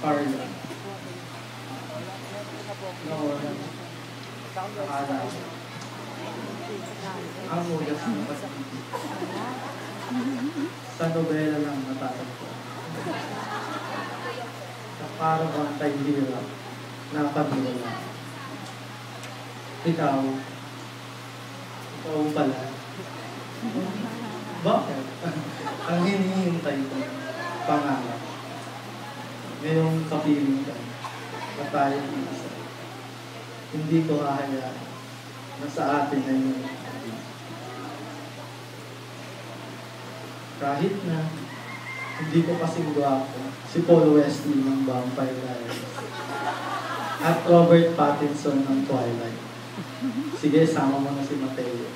Carla. Nawalan. Nakala ko. Ang ulas ng pag-ibig. Sa nobela lang natatagpo. Sa parang bantay hirap na pamilya. Ikaw pala. Bakit? Ang hinihintay ko, pangarap. Ngayong kapiling ka, na tayo isa. Hindi ko hahayaan na sa atin ay may kapatid. Kahit na hindi ko kasing gwapo, si Paul Wesley ng Vampire Diaries at Robert Pattinson ng Twilight. Sige, sama mo na si Mateo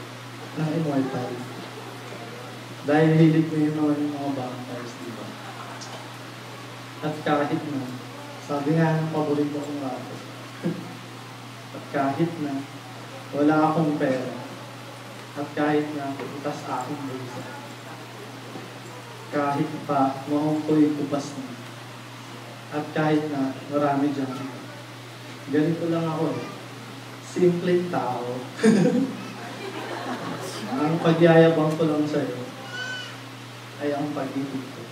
ng Immortal. Dahil hilig mo yun naman yung mga vampires, di ba? At kahit na, sabi nga ng paborito kong rapper, at kahit na wala akong pera, at kahit na itas aking bulsa, kahit pa noong ko'y kupas na, at kahit na marami dyan, ganito lang ako eh. Simpleng tao. Ang pagyayabang ko lang sa'yo ay ang pag-ibig ko.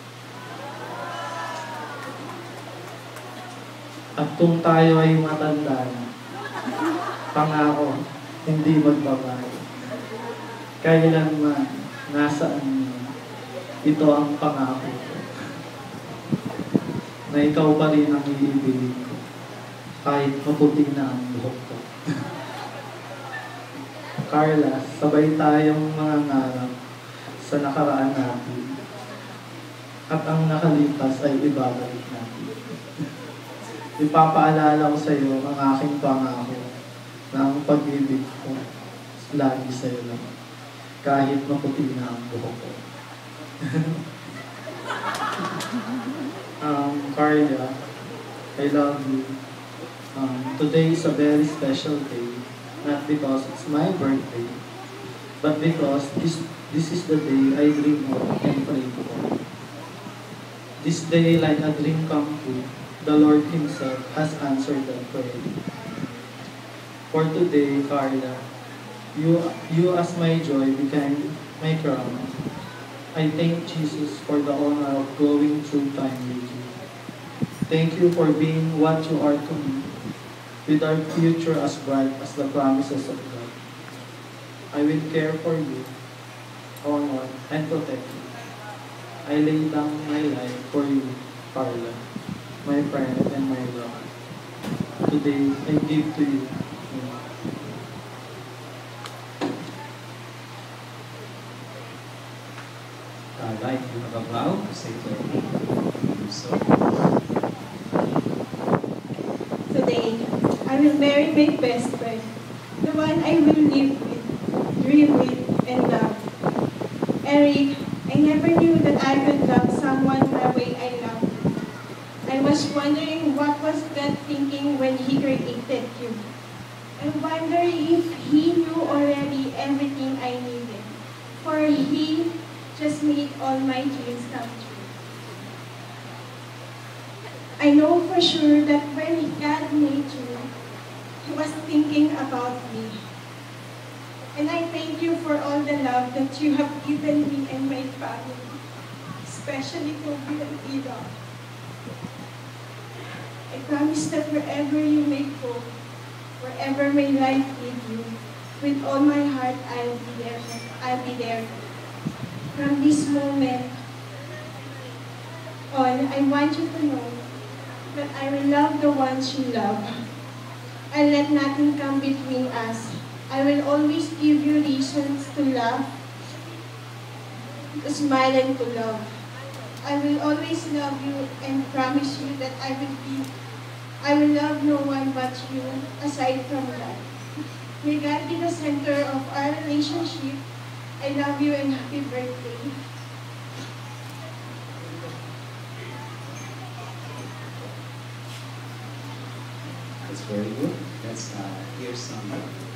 At kung tayo ay matanda na, pangako, hindi magbabago. Kailanman, nasaan mo, ito ang pangako ko. Na ikaw pa rin ang iibigin ko, kahit maputing na ang buhok ko. Carla, sabay tayong mga ngarap sa nakaraan natin. At ang nakalipas ay ibabalik natin. Ipapaalala ko sa iyo ang aking pangako na ang pag-ibig ko lagi sa iyo lang. Kahit maputi na ang buhok ko. Carla, I love you. Today is a very special day. Not because it's my birthday, but because this is the day I dream of and pray for. This day, like a dream come true, the Lord Himself has answered that prayer. For today, Carla, you as my joy became my crown. I thank Jesus for the honor of going through time with you. Thank you for being what you are to me, with our future as bright as the promises of God. I will care for you, honor, and protect you. I lay down my life for you, Carla, my friend and my love. Today, I give to you. Carla, if you have a vow, say to me. So, today, I will marry my best friend, the one I will live with, dream with, and love. Eric, I never knew that I could love someone the way I love you. I was wondering what was God thinking when He created you. I wonder if He knew already everything I needed, for He just made all my dreams come true. I know for sure that when God made you, He was thinking about me. And I thank you for all the love that you have given me and my family, especially Kobe and Ida. I promise that wherever you may go, wherever my life lead you, with all my heart I'll be there. I'll be there. From this moment on, I want you to know that I will love the ones you love. I'll let nothing come between us. I will always give you reasons to laugh, to smile, and to love. I will always love you and promise you that I will love no one but you aside from God. May God be the center of our relationship. I love you and happy birthday. That's very good. Let's hear some